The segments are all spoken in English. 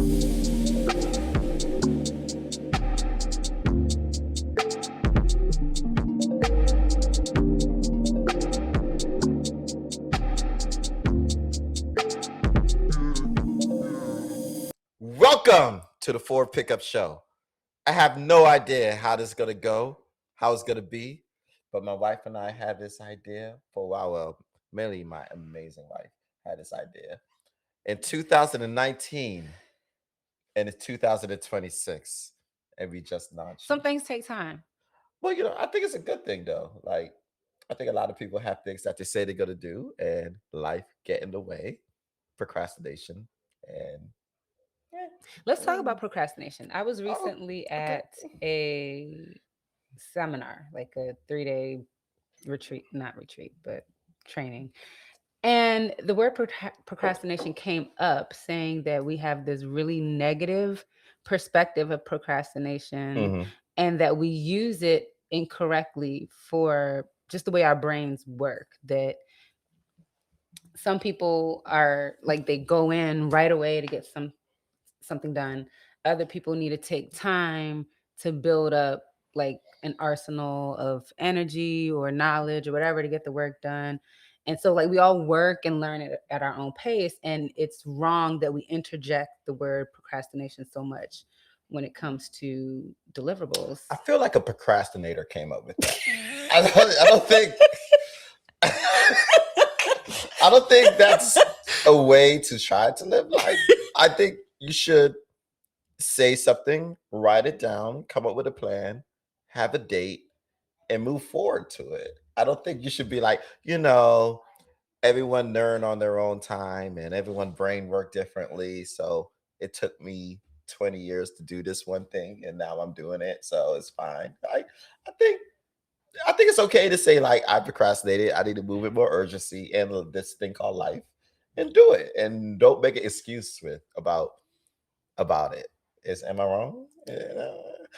Welcome to the Ford Pickup Show. I have no idea how this is going to go, how it's going to be, but my wife and I had this idea for a while. Well, mainly my amazing wife had this idea. In 2019, and it's 2026, and we just launched. Some things take time. Well, I think it's a good thing, though. Like, I think a lot of people have things that they say they're going to do, and life get in the way, procrastination, and Let's talk about procrastination. I was oh, recently okay. at a seminar, like a 3-day retreat, not retreat, but training. And the word procrastination came up, saying that we have this really negative perspective of procrastination Mm-hmm. and that we use it incorrectly for just the way our brains work. That some people are like, they go in right away to get something done. Other people need to take time to build up like an arsenal of energy or knowledge or whatever to get the work done. And so like we all work and learn it at our own pace. And it's wrong that we interject the word procrastination so much when it comes to deliverables. I feel like a procrastinator came up with that. I don't think I don't think that's a way to try to live life. I think you should say something, write it down, come up with a plan, have a date, and move forward to it. I don't think you should be like, everyone learn on their own time and everyone brain work differently. So it took me 20 years to do this one thing and now I'm doing it. So it's fine. I think I think it's okay to say like I procrastinated. I need to move with more urgency and this thing called life and do it. And don't make an excuse about it. Am I wrong?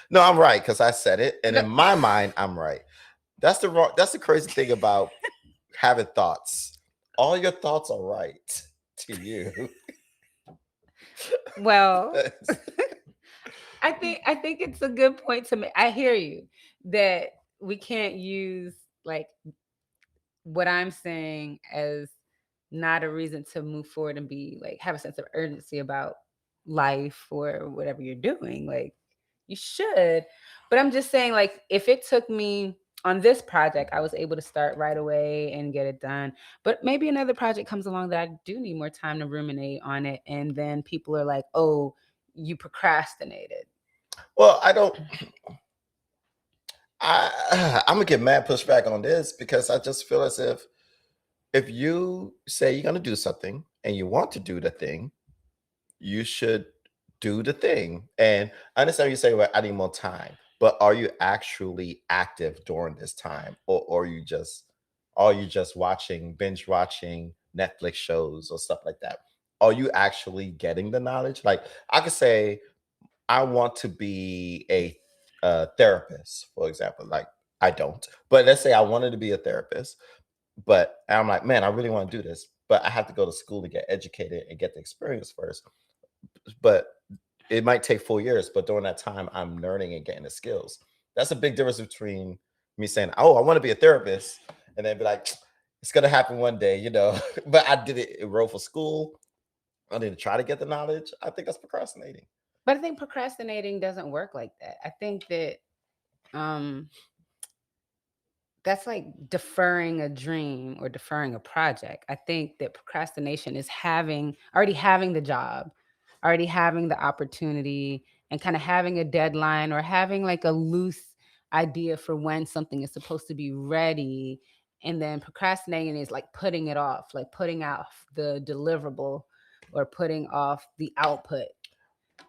No, I'm right because I said it. And in my mind, I'm right. That's the crazy thing about having thoughts. All your thoughts are right to you. Well, I think it's a good point to make. I hear you that we can't use like what I'm saying as not a reason to move forward and be like have a sense of urgency about life or whatever you're doing. Like you should. But I'm just saying, like, if it took me on this project, I was able to start right away and get it done. But maybe another project comes along that I do need more time to ruminate on it. And then people are like, oh, you procrastinated. Well, I'm gonna get mad pushback on this because I just feel as if you say you're gonna do something and you want to do the thing, you should do the thing. And I understand you say, well, I need more time, but are you actually active during this time? Or are you just binge watching Netflix shows or stuff like that? Are you actually getting the knowledge? Like I could say, I want to be a therapist, for example. Like I don't, but let's say I wanted to be a therapist, but I'm like, man, I really want to do this, but I have to go to school to get educated and get the experience first. But it might take 4 years, but during that time, I'm learning and getting the skills. That's a big difference between me saying, "Oh, I want to be a therapist," and then be like, "It's gonna happen one day," But I did it enroll for school. I didn't try to get the knowledge. I think that's procrastinating. But I think procrastinating doesn't work like that. I think that um that's like deferring a dream or deferring a project. I think that procrastination is already having the job, already having the opportunity, and kind of having a deadline or having like a loose idea for when something is supposed to be ready. And then procrastinating is like putting it off, like putting off the deliverable or putting off the output.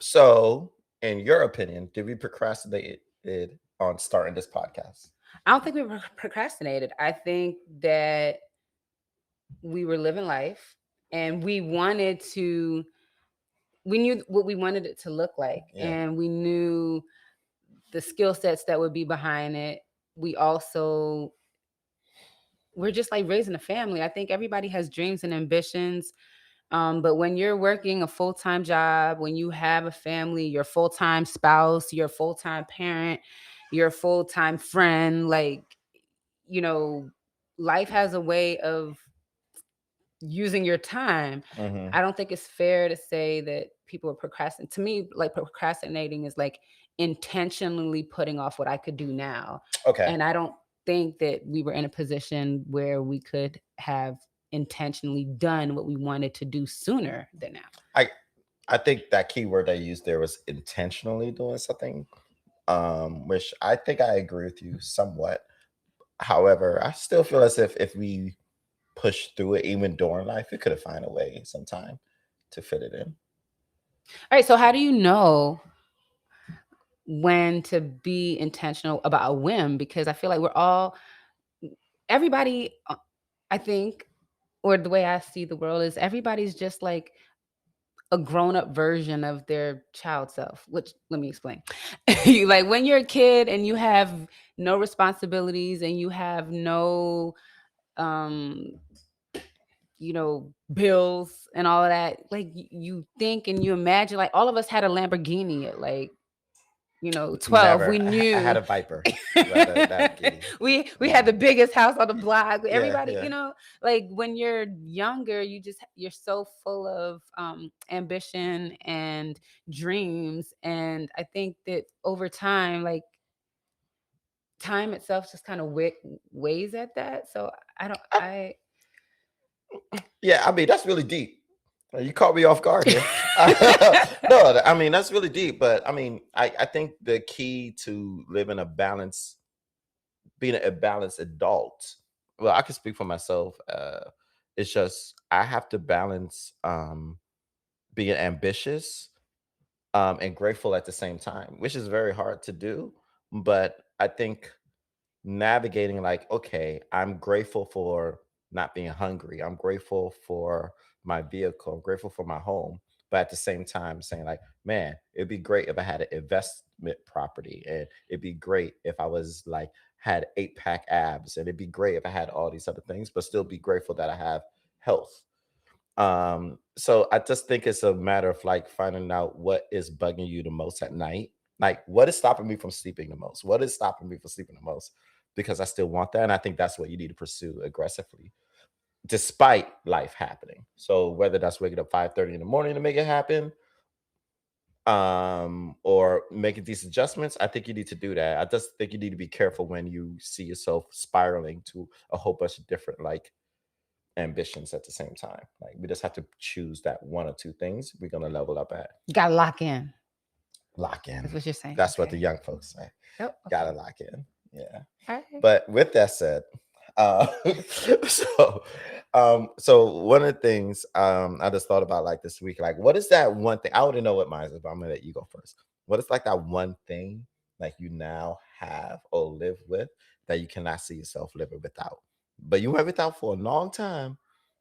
So, in your opinion, did we procrastinate on starting this podcast? I don't think we procrastinated. I think that we were living life and we knew what we wanted it to look like, Yeah. and we knew the skill sets that would be behind it. We're just like raising a family. I think everybody has dreams and ambitions, But when you're working a full-time job, when you have a family, your full-time spouse, your full-time parent, your full-time friend, like, you know, life has a way of using your time. Hmm. I don't think it's fair to say that people are procrastinating. To me, like procrastinating is like intentionally putting off what I could do now. Okay. And I don't think that we were in a position where we could have intentionally done what we wanted to do sooner than now. I I think that key word I used there was intentionally doing something, which I think I agree with you somewhat. However, I still feel as if we push through it even during life, we could have found a way sometime to fit it in. All right. So, how do you know when to be intentional about a whim? Because I feel like we're all, everybody, I think, or the way I see the world is everybody's just like a grown-up version of their child self, which let me explain. Like when you're a kid and you have no responsibilities and you have no um bills and all of that, like you think and you imagine, like all of us had a Lamborghini at like 12. We Never. I had knew a Viper rather than Giddy. we had No. the biggest house on the block. Yeah, Everybody, yeah. like when you're younger, you're so full of ambition and dreams. And I think that over time, like time itself just kind of weighs at that. So I don't I, I yeah, I mean that's really deep. You caught me off guard here. No, I mean that's really deep. But I mean, I think the key to living a balance, being a balanced adult. Well, I can speak for myself. It's just I have to balance being ambitious and grateful at the same time, which is very hard to do. But I think navigating like, okay, I'm grateful for not being hungry. I'm grateful for my vehicle. I'm grateful for my home. But at the same time, saying like, man, it'd be great if I had an investment property, and it'd be great if I was like had 8 pack abs, and it'd be great if I had all these other things, but still be grateful that I have health. So I just think it's a matter of like finding out what is bugging you the most at night. Like what is stopping me from sleeping the most? What is stopping me from sleeping the most? Because I still want that. And I think that's what you need to pursue aggressively, despite life happening. So whether that's waking up 5:30 in the morning to make it happen, or making these adjustments, I think you need to do that. I just think you need to be careful when you see yourself spiraling to a whole bunch of different like ambitions at the same time. Like we just have to choose that one or two things we're gonna level up at. You gotta lock in. Lock That's in. what you're saying. That's what the Okay. young folks say. Oh, Gotta okay. lock in. Yeah. All right. But with that said, uh, so one of the things I just thought about like this week, like what is that one thing? I wouldn't know what mine is, but I'm gonna let you go first. What is like that one thing like you now have or live with that you cannot see yourself living without? But you went without for a long time,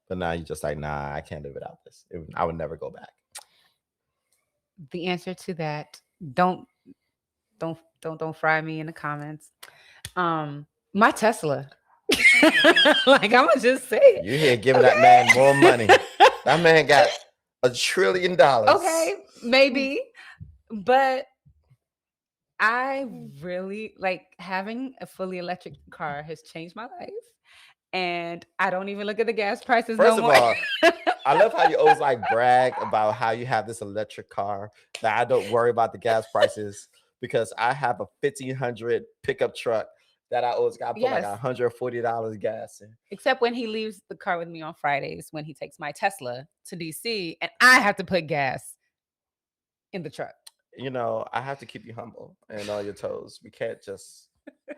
but now you're just like, nah, I can't live without this. I would never go back. The answer to that, don't don't fry me in the comments. My Tesla. Like I'm gonna just say it. You here giving that man more money. Okay. That man got $1 trillion. Okay, maybe, but I really like having a fully electric car has changed my life, and I don't even look at the gas prices no First of more. all, I love how you always like brag about how you have this electric car that I don't worry about the gas prices because I have a 1500 pickup truck that I always got to put like Yes, $140 gas in. except when he leaves the car with me on Fridays when he takes my Tesla to DC, and I have to put gas in the truck. You know, I have to keep you humble and on your toes. We can't just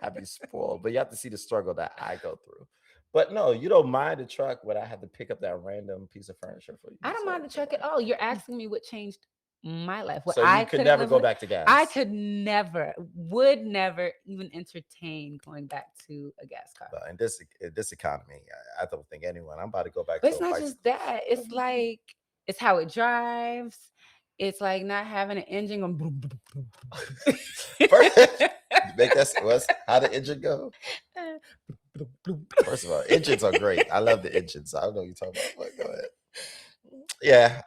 have you spoiled, but you have to see the struggle that I go through. But no, you don't mind the truck when I have to pick up that random piece of furniture for I you. don't So mind the it's all truck at right. all. You're asking me what changed my life, what So you I could couldn't never live go with. back to I gas. could never, would never even entertain going back to a gas car. But in this economy, I don't think anyone. I'm about to go back But to it's a not just bicycle. that. It's like it's how it drives. It's like not having an engine going. Boom, boom, boom, First, boom. you make that what's how the engine go? First of all, engines are great. I love the engines. I don't know what you're talking about, but go ahead. Yeah.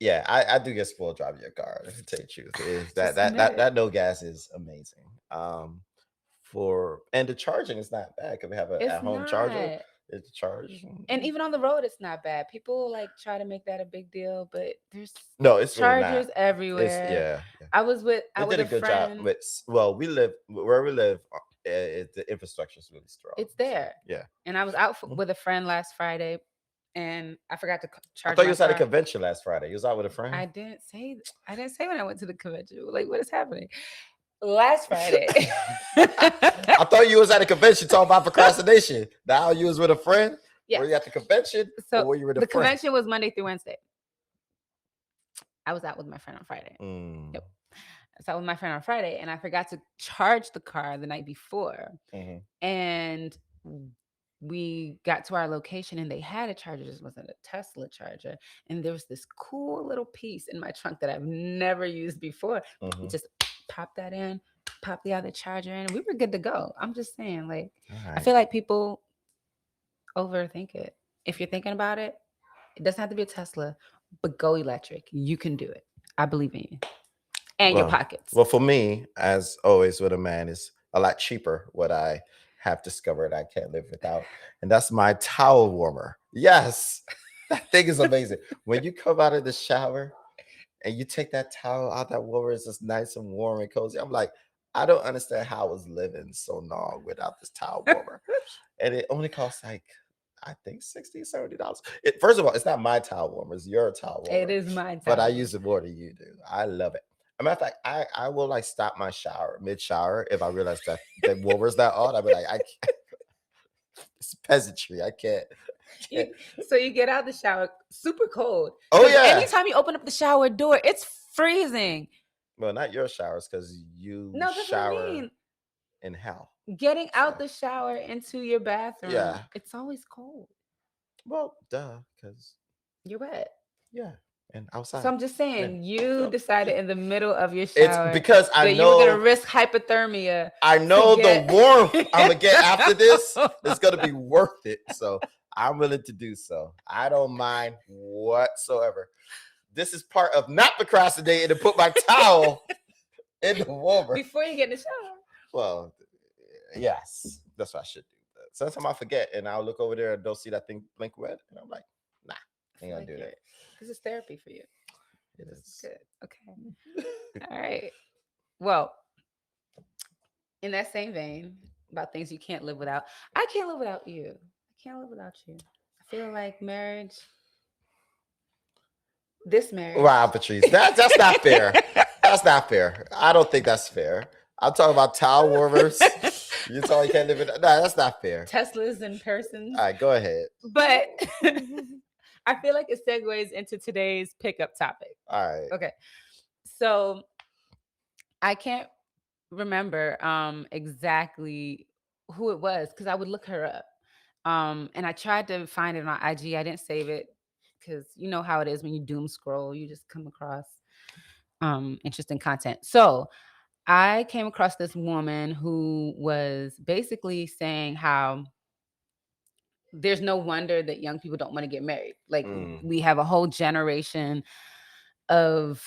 Yeah, I do get spoiled driving your car. To tell you the truth, is that Just that admit that it. that no gas is amazing. For and the charging is not bad. Because we have a It's at home charger. not. It's charge. And even on the road, it's not bad. People like try to make that a big deal, but there's No, it's really not. chargers It's everywhere. yeah, yeah. I They with did a a good job friend. with. Well, we live where we live. The infrastructure is really strong. It's So there. yeah. And I was out Mhm. with a friend last Friday, and I forgot to I charge thought you my was at a car. convention last Friday. You was out with a friend. I didn't say I didn't say when I went to the convention. Like, what is happening? Last Friday. I thought you was at a convention talking about procrastination. Now you was with a friend. Were Yes. you at the convention or So were you with a the friend? convention was Monday through Wednesday. I was out with my friend on Friday. Mm, Yep. So I was with my friend on Friday, and I forgot to charge the car the night before. mhm. And we got to our location, and they had a charger. This wasn't a Tesla charger. And there was this cool little piece in my trunk that I've never used before. Mhm. Just pop that in, pop the other charger in, and we were good to go. I'm just saying, like, All I right. feel like people overthink it. If you're thinking about it, it doesn't have to be a Tesla, but go electric. You can do it. I believe in you and your Well, pockets. well, for me, as always with a man, is a lot cheaper. What I have discovered I can't live without, and that's my towel warmer. Yes, that thing is amazing. When you come out of the shower and you take that towel out, that warmer is just nice and warm and cozy. I'm like, I don't understand how I was living so long without this towel warmer. And it only costs like I think $60, $70. First of all, it's not my towel warmer, it's your towel It warmer. is my But I towel. use it more than you do. I love it. As a matter of fact, I will like stop my shower mid-shower if I realize that the warmer's not on. I'll be like, I can't, it's peasantry. I can't. So you get out the shower super cold. Oh Because yeah. anytime you open up the shower door, it's freezing. Well, not your showers because you No, that's what I shower mean. in hell. Getting out So the shower into your bathroom, yeah. it's always cold. Well, duh, because You're wet. yeah, and So outside. I'm just Yeah. saying, you So decided in the middle of your it's shower because that you were going to risk hypothermia to the get. warmth I'm gonna get after this is gonna be worth it. So I'm willing to do so. I don't mind whatsoever. This is part of not procrastinating to put my towel in the warmer. Before you get in the shower. Well, yes, that's what I should do. But sometimes I forget and I'll look over there and don't see that thing blink red. And I'm like, nah, I ain't feel gonna like do that. this is therapy for you. It This is is. good. Okay. All right. Well, in that same vein, about things you can't live without, I can't live without you. I can't live without you. I feel like this marriage. Wow, Patrice, that's not fair. That's not fair. I don't think that's fair. I'm talking about towel warmers. You told you can't live it. No, that's not fair. Teslas and persons. All right, go ahead. But I feel like it segues into today's pickup topic. All right. Okay. So I can't remember exactly who it was because I would look her up. And I tried to find it on IG. I didn't save it because you know how it is when you doom scroll, you just come across interesting content. So I came across this woman who was basically saying how there's no wonder that young people don't want to get married. Like Mm, we have a whole generation of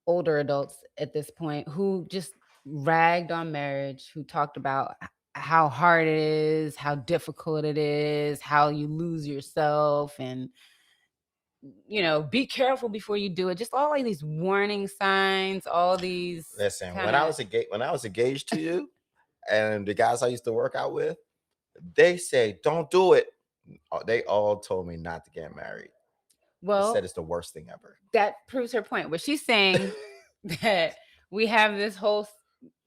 older adults at this point who just ragged on marriage, who talked about how hard it is, how difficult it is, how you lose yourself, and be careful before you do it. Just all of these warning signs, all these listen, kind of. when I was engaged to you, and the guys I used to work out with, they say don't do it. They all told me not to get married. They said Well, it's the worst thing ever. that proves her point. Where she's saying that we have this whole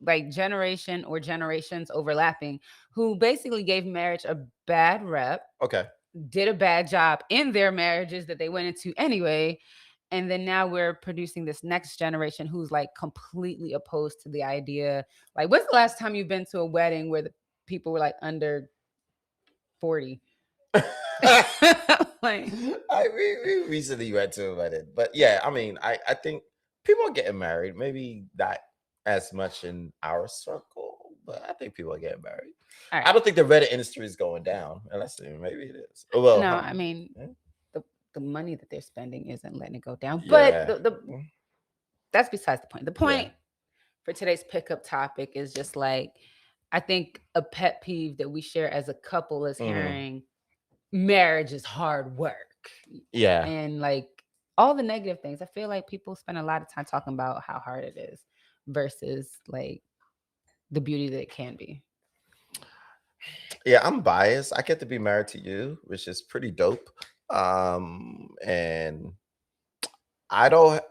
like generation or generations overlapping who basically gave marriage a bad rep, Okay. did a bad job in their marriages that they went into anyway. And then now we're producing this next generation who's like completely opposed to the idea. Like, when's the last time you've been to a wedding where the people were like under 40? Like, we recently went to a wedding, but yeah, I mean, I think people are getting married. Maybe not as much in our circle, but I think people are getting married. all I right. don't think the Reddit industry is going down, unless maybe it is. No, Well, I mean, yeah. the the money that they're spending isn't letting it go down. But Yeah. the that's besides the point. The Yeah. point for today's pickup topic is just like, I think a pet peeve that we share as a couple is Mhm. hearing marriage is hard work Yeah. and like all the negative things. I feel like people spend a lot of time talking about how hard it is versus like the beauty that it can be. Yeah, I'm biased. I get to be married to you, which is pretty dope. And I don't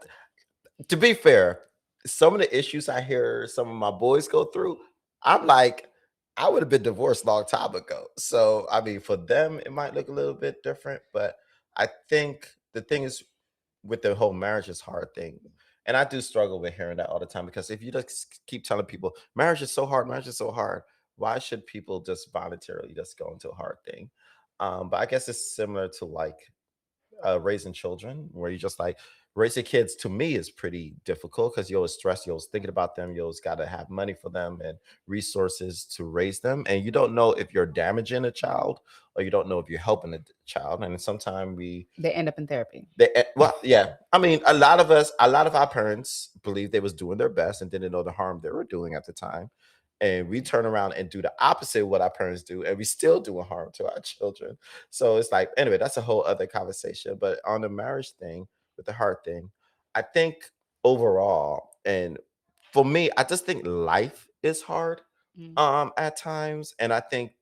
to be fair, some of the issues I hear some of my boys go through, I'm like, I would have been divorced a long time ago. So, I mean, for them, it might look a little bit different, but I think the thing is with the whole marriage is hard thing. And I do struggle with hearing that all the time because if you just keep telling people marriage is so hard, marriage is so hard, why should people just voluntarily just go into a hard thing? But I guess it's similar to like raising children, where you just like raising kids to me is pretty difficult because you always stress, you always thinking about them, you always got to have money for them and resources to raise them. And you don't know if you're damaging a child or you don't know if you're helping a child. And sometimes They end up in therapy. well, yeah. I mean, a lot of our parents believed they was doing their best and didn't know the harm they were doing at the time. And we turn around and do the opposite of what our parents do, and we still doing harm to our children. So it's like, anyway, that's a whole other conversation. But on the marriage thing, with the heart thing, I think overall, and for me, I just think life is hard Mm. at times. And I think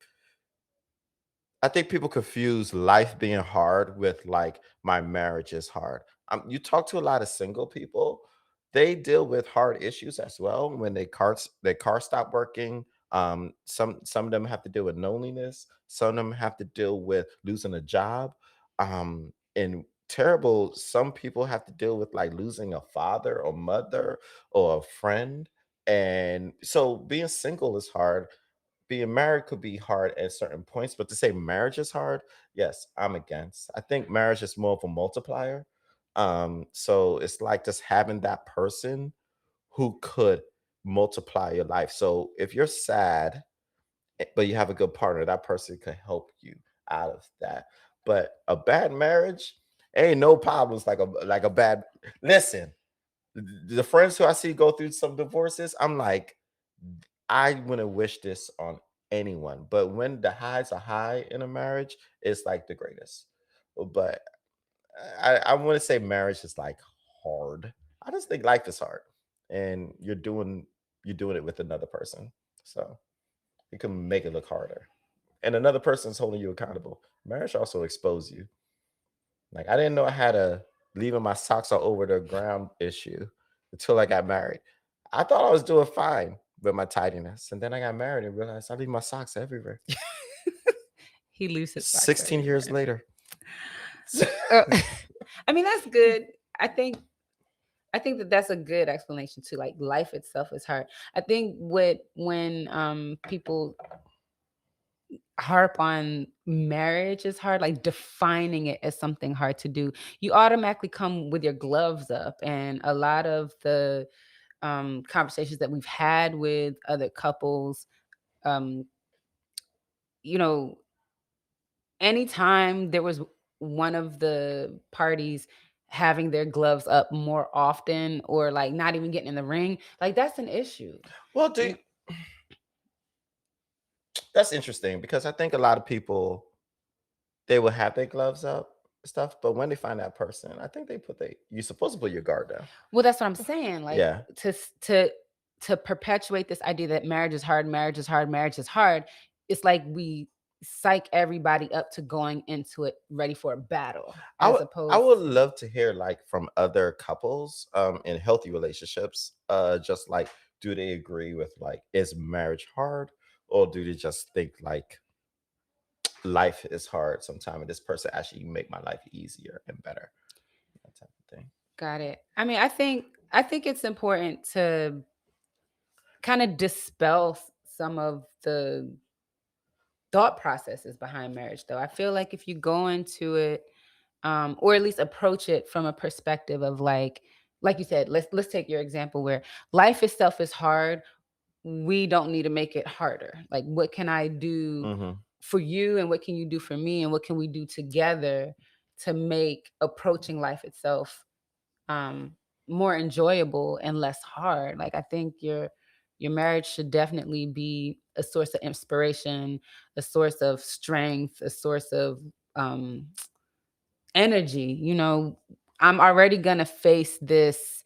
people confuse life being hard with like my marriage is hard. You talk to a lot of single people, they deal with hard issues as well when their car stop working. Some of them have to deal with loneliness. Some of them have to deal with losing a job. And terrible. Some people have to deal with like losing a father or mother or a friend. And so being single is hard. Being married could be hard at certain points, but to say marriage is hard, yes, I'm against. I think marriage is more of a multiplier. So it's like just having that person who could multiply your life. So if you're sad, but you have a good partner, that person could help you out of that. But a bad marriage ain't no problems like a bad. Listen, the friends who I see go through some divorces, I'm like, I wouldn't wish this on anyone. But when the highs are high in a marriage, it's like the greatest. But I want to say marriage is like hard. I just think life is hard, and you're doing it with another person, so it can make it look harder. And another person's holding you accountable. Marriage also exposes you. Like I didn't know I had a leaving my socks all over the ground issue until I got married. I thought I was doing fine with my tidiness, and then I got married and realized I leave my socks everywhere. He leaves his socks 16 years everywhere. later. Uh, I mean, that's good. I think I think that that's a good explanation too. Like life itself is hard. I think what when people harp on marriage is hard, like defining it as something hard to do, you automatically come with your gloves up. And a lot of the conversations that we've had with other couples, um, you know, anytime there was one of the parties having their gloves up more often or like not even getting in the ring, like that's an issue. Well, You know, that's interesting because I think a lot of people they will have their gloves up stuff, but when they find that person, I think they put they you're supposed to put your guard down. well, that's what I'm saying. Like Yeah. to perpetuate this idea that marriage is hard, marriage is hard, marriage is hard. It's like we psych everybody up to going into it ready for a battle, I as would I opposed would to love to hear like from other couples in healthy relationships, just like do they agree with like is marriage hard or do they just think like life is hard sometime and this person actually make my life easier and better, that type of thing. got it. I mean, I think it's important to kind of dispel some of the thought processes behind marriage though. I feel like if you go into it or at least approach it from a perspective of like you said, let's take your example where life itself is hard, we don't need to make it harder. Like what can I do Hmm. for you and what can you do for me and what can we do together to make approaching life itself um more enjoyable and less hard. Like I think your marriage should definitely be a source of inspiration, a source of strength, a source of um energy. I'm already going to face this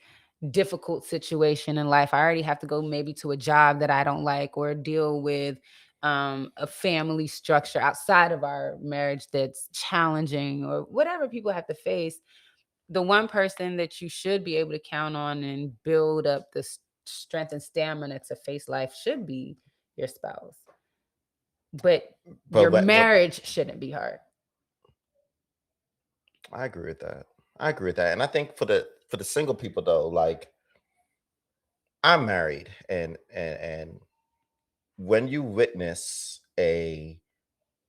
difficult situation in life. I already have to go maybe to a job that I don't like, or deal with a family structure outside of our marriage that's challenging, or whatever people have to face. The one person that you should be able to count on and build up the strength and stamina to face life should be your spouse. But But your but marriage shouldn't be hard. I agree with that. I agree with that. And I think for the single people though, like I'm married, and when you witness a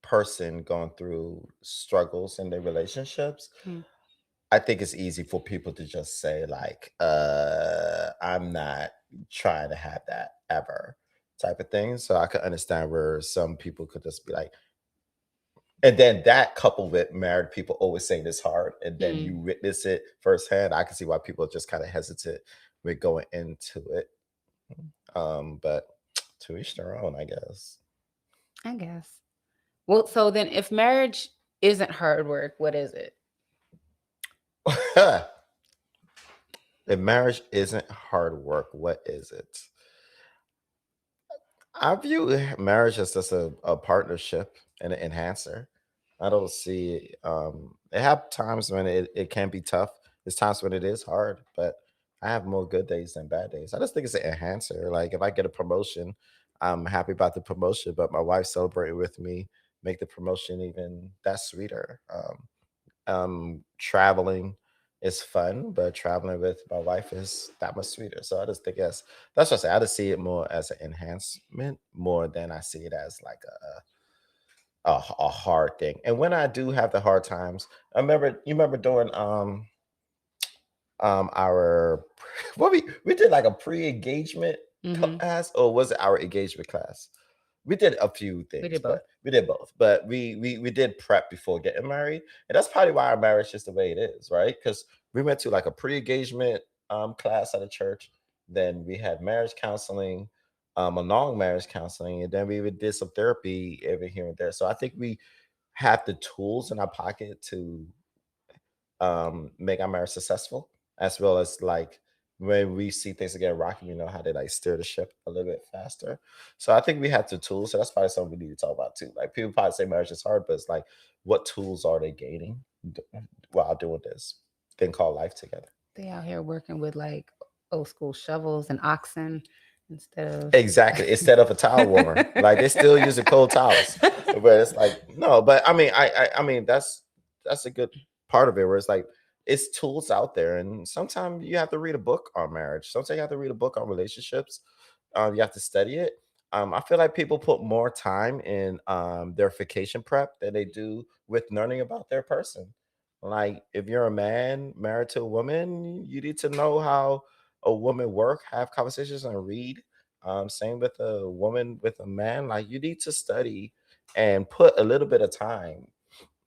person going through struggles in their relationships, Mm. I think it's easy for people to just say like, I'm not trying to have that ever type of thing. So I could understand where some people could just be like, and then that coupled with married people always saying it's hard, and then you Mm. witness it firsthand. I can see why people are just kind of hesitant with going into it. But to each their own, I guess. I guess. Well, so then if marriage isn't hard work, what is it? If marriage isn't hard work, what is it? I view marriage as just a partnership and an enhancer. I don't see it have times when it can be tough. There's times when it is hard, but I have more good days than bad days. I just think it's an enhancer. Like if I get a promotion, I'm happy about the promotion, but my wife celebrated with me, make the promotion even that sweeter. Traveling is fun, but traveling with my wife is that much sweeter. So I just think that's what I say. I just see it more as an enhancement more than I see it as like a hard thing. And when I do have the hard times, you remember doing our what we did like a pre-engagement Hmm. class, or was it our engagement class? We did a few We things, did but both. we did both. But we did prep before getting married, and that's probably why our marriage is the way it is, right? Because we went to like a pre-engagement class at a church, then we had marriage counseling, a long marriage counseling, and then we did some therapy every here and there. So I think we have the tools in our pocket to make our marriage successful, as well as like when we see things get rocky, we know how to like steer the ship a little bit faster. So I think we have the tools. So that's probably something we need to talk about too. Like people probably say marriage is hard, but it's like what tools are they gaining while doing this thing called life together? They out here working with like old school shovels and oxen instead of Exactly. Instead of a towel warmer, like they still using cold towels, but it's like no. But I mean, I mean that's a good part of it. Where it's like it's tools out there, and sometimes you have to read a book on marriage. Sometimes you have to read a book on relationships. You have to study it. I feel like people put more time in their vacation prep than they do with learning about their person. Like if you're a man married to a woman, you need to know how a woman work, have conversations, and read. Same with a woman with a man. Like you need to study and put a little bit of time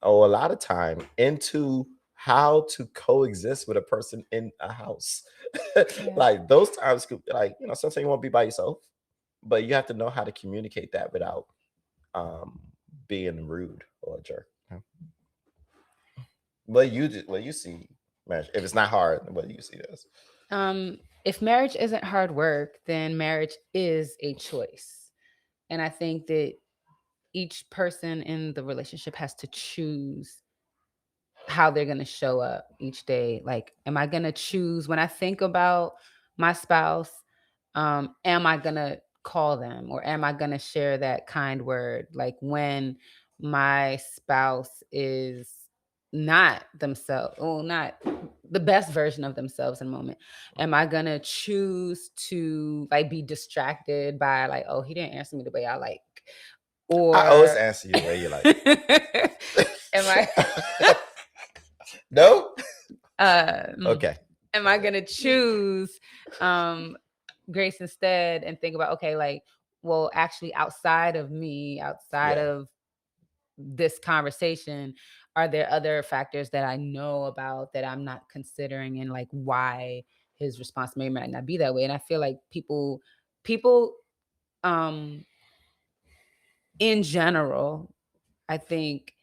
or a lot of time into how to coexist with a person in a house. yeah. Like those times could like, sometimes you want to be by yourself, but you have to know how to communicate that without um being rude or a jerk. What you see marriage. If it's not hard, what do you see this? If marriage isn't hard work, then marriage is a choice. And I think that each person in the relationship has to choose how they're going to show up each day. Like, am I going to choose when I think about my spouse? Am I going to call them, or am I going to share that kind word? Like when my spouse is not themselves, well, not the best version of themselves in a moment, am I going to choose to like be distracted by like, oh, he didn't answer me the way I like? I always Or answer you the way you like. am I No? um Okay. am I gonna choose um grace instead, and think about, okay, like, well, actually outside of me, outside Yeah. of this conversation, are there other factors that I know about that I'm not considering, and like why his response may or might not be that way? And I feel like people um in general, I think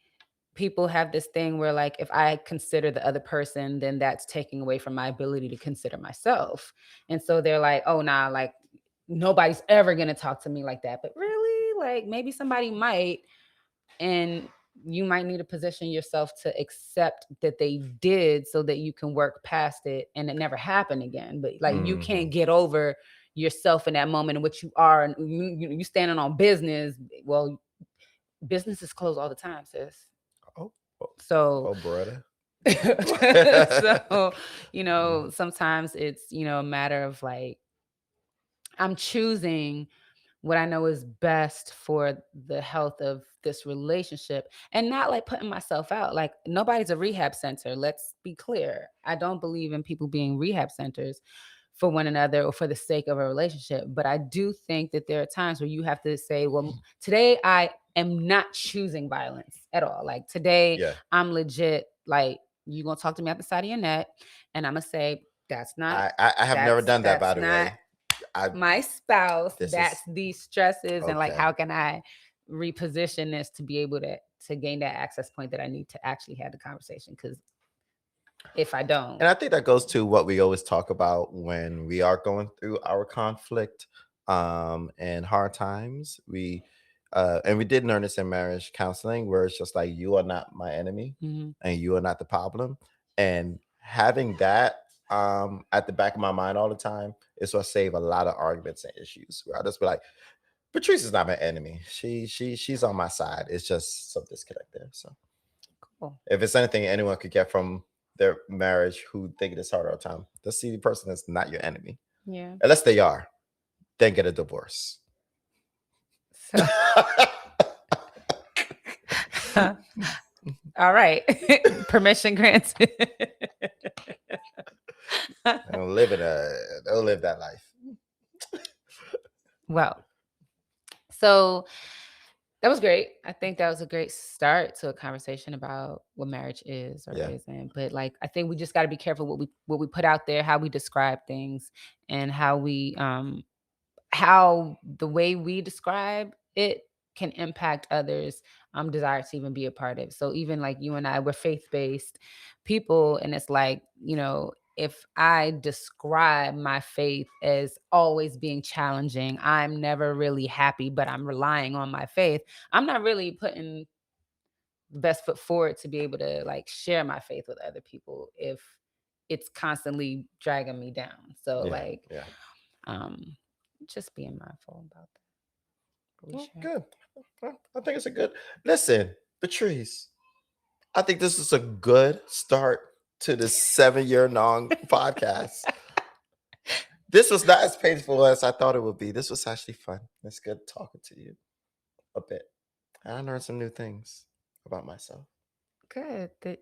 people have this thing where like if I consider the other person, then that's taking away from my ability to consider myself. And so they're like, oh nah, like nobody's ever gonna talk to me like that. But really, like maybe somebody might, and you might need to position yourself to accept that they did so that you can work past it and it never happened again. But like you Mhm. can't get over yourself in that moment in which you are, and you standing on business. Well, businesses close all the time, sis. Oh, oh, So oh, brother. so Mhm. sometimes it's a matter of like I'm choosing what I know is best for the health of this relationship, and not like putting myself out. Like nobody's a rehab center. Let's be clear. I don't believe in people being rehab centers for one another or for the sake of a relationship. But I do think that there are times where you have to say, well, today I am not choosing violence at all. Like today Yeah, I'm legit like you gonna talk to me at the side of your neck, and I'm gonna say, that's not I have never that's done that, by that's the not way. I my spouse. This That's is these stresses, and like okay. how can I reposition this to be able to gain that access point that I need to actually have the conversation? Because if I don't. And I think that goes to what we always talk about when we are going through our conflict and hard times. And we did learn this in marriage counseling, where it's just like you are not my enemy Mhm. and you are not the problem. And having that at the back of my mind all the time is what save a lot of arguments and issues. Where I just be like, Patrice is not my enemy. She's on my side. It's just some disconnect there. So Cool. if it's anything anyone could get from their marriage who think it's hard all the time, just see the person that's not your enemy. Yeah. Unless they are, then get a divorce. So all right. Permission granted. They'll live that life. Well, so that was great. I think that was a great start to a conversation about what marriage is or Yeah. isn't. But like I think we just got to be careful what we put out there, how we describe things, and how the way we describe it can impact others desire to even be a part of it. So even like you and I, we're faith-based people, and it's like, if I describe my faith as always being challenging, I'm never really happy, but I'm relying on my faith, I'm not really putting the best foot forward to be able to like share my faith with other people if it's constantly dragging me down. So Yeah. like Yeah. um just being mindful about that. What we Well, share. good. Well, I think it's a good listen, Patrice. I think this is a good start to this 7-year long podcast. This was not as painful as I thought it would be. This was actually fun. It's good talking to you a bit. And I learned some new things about myself. Good. That